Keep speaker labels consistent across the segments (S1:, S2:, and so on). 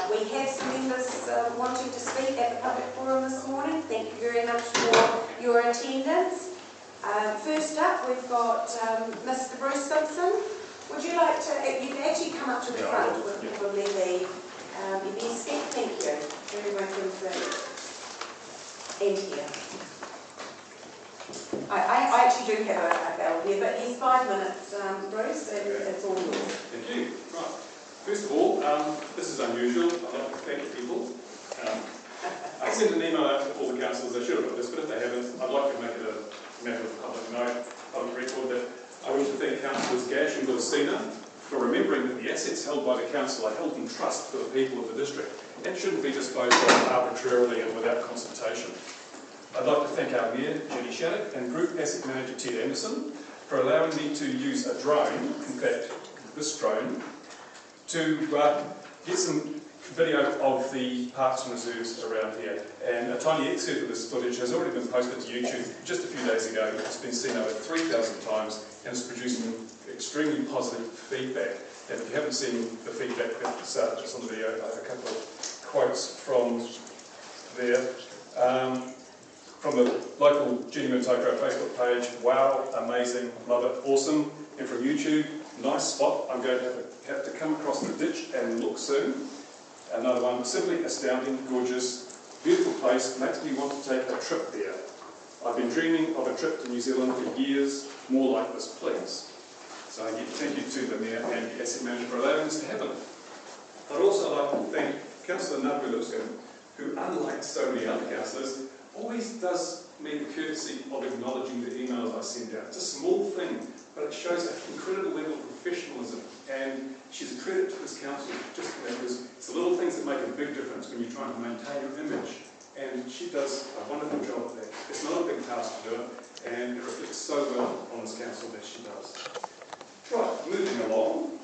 S1: We have some members wanting to speak at the public forum this morning. Thank you very much for your attendance. First up, we've got Mr. Bruce Simpson. Would you like to, you can actually come up to the front, would probably be your best step. Thank you. Everyone can end here. I actually do have a bell here, but he's 5 minutes, Bruce, and it's all yours.
S2: Thank you. Right. First of all, this is unusual. I'd like to thank people. I sent an email out to all the councillors. They should have got this, but if they haven't, I'd like to make it a matter of public note, public record, that I want to thank Councillors Gash and Gilsina for remembering that the assets held by the council are held in trust for the people of the district and shouldn't be disposed of arbitrarily and without consultation. I'd like to thank our Mayor, Jenny Shannock, and Group Asset Manager, Ted Anderson, for allowing me to use a drone, in fact, this drone, to get some video of the parks and reserves around here. And a tiny excerpt of this footage has already been posted to YouTube just a few days ago. It's been seen over 3,000 times and it's producing extremely positive feedback. And if you haven't seen the feedback that's just on the video, I have a couple of quotes from there. From the local Genuine Tokoro Facebook page, wow, amazing, love it, awesome. And from YouTube, nice spot, I'm going to have to come across the ditch and look soon. Another one, simply astounding, gorgeous, beautiful place, makes me want to take a trip there. I've been dreaming of a trip to New Zealand for years, more like this, please. So thank you to the Mayor and the Asset Manager for allowing us to happen. I'd also like to thank Councillor Napu Lipscomb, who, unlike so many other councillors, always does me the courtesy of acknowledging the emails I send out. It's a small thing, but it shows an incredible level of professionalism, and she's a credit to this council just for that, because it's the little things that make a big difference when you're trying to maintain your image, and she does a wonderful job at that. It's not a big task to do it, and it reflects so well on this council that she does. Right, moving along.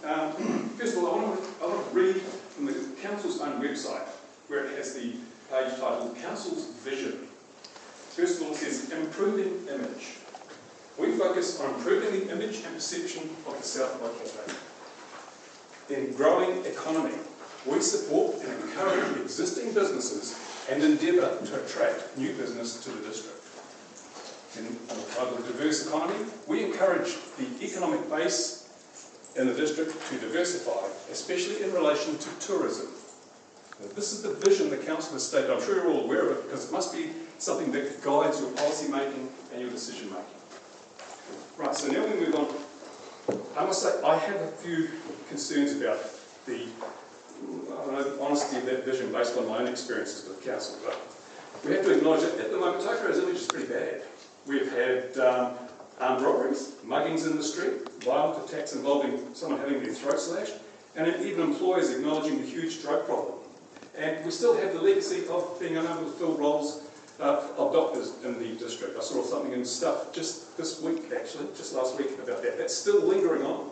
S2: First of all, I want to read from the council's own website, where it has the page titled Council's Vision. First of all, it says, improving image. We focus on improving the image and perception of the South Waikato. In growing economy, we support and encourage existing businesses and endeavour to attract new business to the district. In the title of diverse economy, we encourage the economic base in the district to diversify, especially in relation to tourism. Now, this is the vision the council has stated. I'm sure you're all aware of it, because it must be something that guides your policy making and your decision making. Right, so now we move on. I must say, I have a few concerns about the honesty of that vision based on my own experiences with council. But we have to acknowledge that at the moment, Tokoro's image is pretty bad. We've had armed robberies, muggings in the street, violent attacks involving someone having their throat slashed, and even employers acknowledging the huge drug problem. And we still have the legacy of being unable to fill roles of doctors in the district. I saw something in Stuff just this week, actually, just last week about that. That's still lingering on.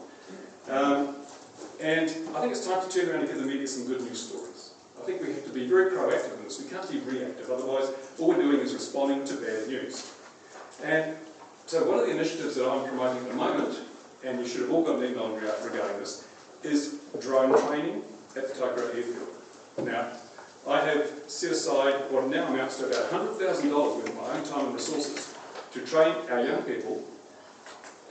S2: And I think it's time to turn around and give the media some good news stories. I think we have to be very proactive in this. We can't be reactive, otherwise all we're doing is responding to bad news. And so one of the initiatives that I'm promoting at the moment, and you should have all got an email regarding this, is drone training at the Tokoro Airfield. Now, I have set aside what now amounts to about $100,000 worth of my own time and resources to train our young people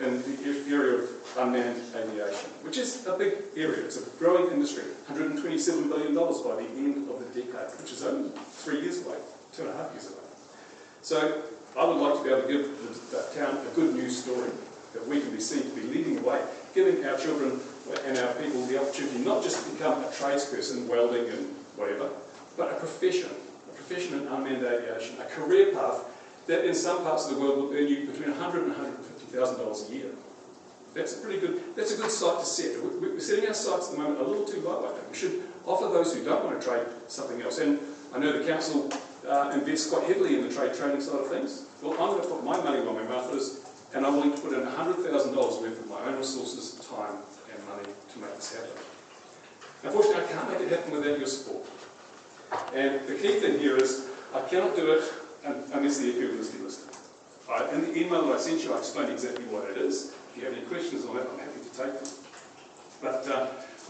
S2: in the area of unmanned aviation, which is a big area. It's a growing industry, $127 billion by the end of the decade, which is only 3 years away, 2.5 years away. So I would like to be able to give the town a good news story that we can be seen to be leading the way, giving our children and our people the opportunity not just to become a tradesperson, welding and whatever, but a profession in unmanned aviation, a career path that in some parts of the world will earn you between $100,000 and $150,000 a year. That's a good sight to set. We're setting our sights at the moment a little too low, I think. We should offer those who don't want to trade something else. And I know the council invests quite heavily in the trade training side of things. Well, I'm going to put my money where my mouth is, and I'm willing to put in $100,000 worth of my own resources, time and money to make this happen. Unfortunately, I can't make it happen without your support. And the key thing here is, I cannot do it unless the airfield is delisted. In the email that I sent you, I explained exactly what it is. If you have any questions on that, I'm happy to take them. But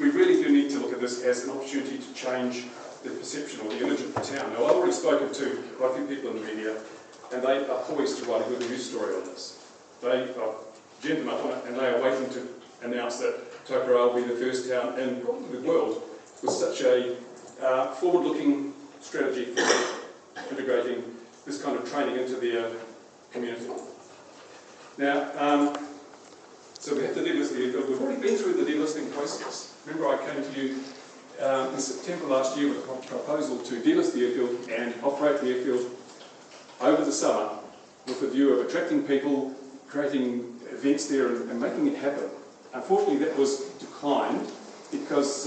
S2: we really do need to look at this as an opportunity to change the perception or the image of the town. Now, I've already spoken to quite a few people in the media, and they are poised to write a good news story on this. They are gentlemen up on it, and they are waiting to announce that Tokoroa will be the first town in probably the world with such a forward-looking strategy for integrating this kind of training into their community. Now, so we have to delist the airfield. We've already been through the delisting process. Remember, I came to you in September last year with a proposal to delist the airfield and operate the airfield over the summer with a view of attracting people, creating events there and making it happen. Unfortunately, that was declined because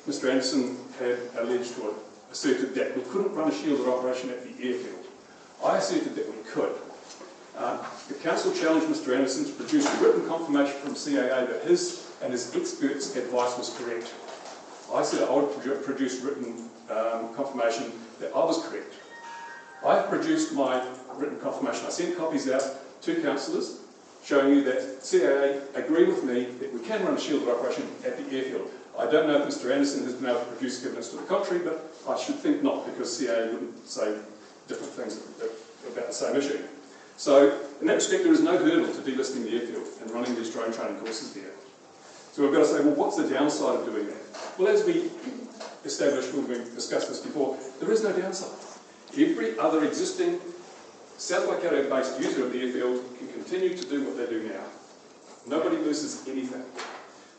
S2: Mr Anderson had alleged or asserted that we couldn't run a shielded operation at the airfield. I asserted that we could. The council challenged Mr Anderson to produce a written confirmation from CAA that his and his experts' advice was correct. I said I would produce written confirmation that I was correct. I've produced my written confirmation. I sent copies out to councillors showing you that CAA agree with me that we can run a shielded operation at the airfield. I don't know if Mr Anderson has been able to produce evidence to the contrary, but I should think not, because CAA wouldn't say different things about the same issue. So, in that respect, there is no hurdle to delisting the airfield and running these drone training courses there. So we've got to say, well, what's the downside of doing that? Well, as we established when we discussed this before, there is no downside. Every other existing South Waikato-based user of the airfield can continue to do what they do now. Nobody loses anything.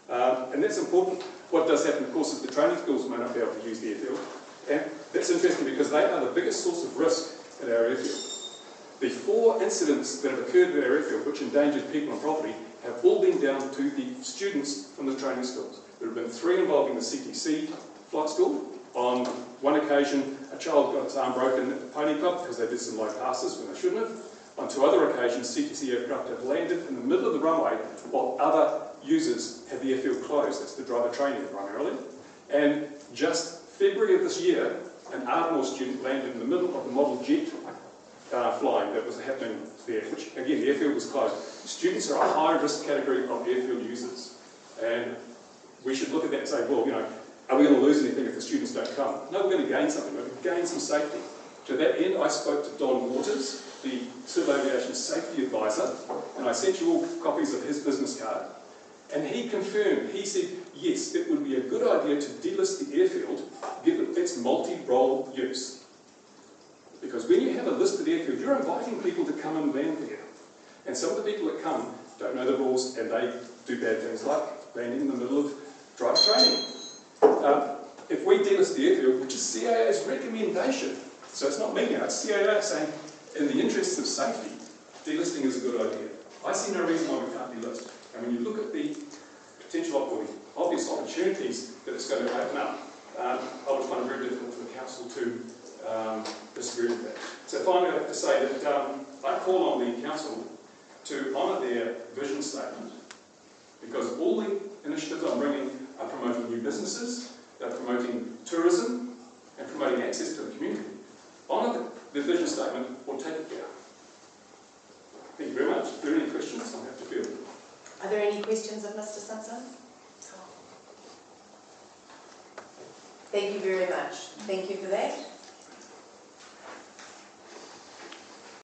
S2: And that's important. What does happen, of course, is the training schools may not be able to use the airfield. And that's interesting because they are the biggest source of risk at our airfield. The 4 incidents that have occurred at our airfield, which endangered people and property, have all been down to the students from the training schools. There have been 3 involving the CTC flight school. On one occasion, a child got its arm broken at the pony club because they did some low passes when they shouldn't have. On 2 other occasions, CTC aircraft have landed in the middle of the runway while other users had the airfield closed. That's the driver training primarily. And just February of this year, an Ardmore student landed in the middle of the model jet flying that was happening there, which again, the airfield was closed. Students are a high risk category of airfield users. And we should look at that and say, well, you know, are we going to lose anything if the students don't come? No, we're going to gain something. We're going to gain some safety. To that end, I spoke to Don Waters, the Civil Aviation Safety Advisor, and I sent you all copies of his business card. And he confirmed, he said, yes, it would be a good idea to delist the airfield given its multi-role use. Because when you have a listed airfield, you're inviting people to come and land there. And some of the people that come don't know the rules and they do bad things like landing in the middle of driver training. If we delist the airfield, which is CAA's recommendation, so it's not me now, it's CAA saying, in the interests of safety, delisting is a good idea. I see no reason why we can't delist. And when you look at the potential obvious opportunities that it's going to open up, I would find it very difficult for the council to disagree with that. So finally, I have to say that I call on the council to honour their vision statement, because all the initiatives I'm bringing are promoting new businesses, they're promoting tourism, and promoting access to the community. Honour the vision statement or take it down. Thank you very much. If there are any questions, I'll have to field them.
S1: Are there any questions of Mr Simpson? Thank you very much. Thank you for that.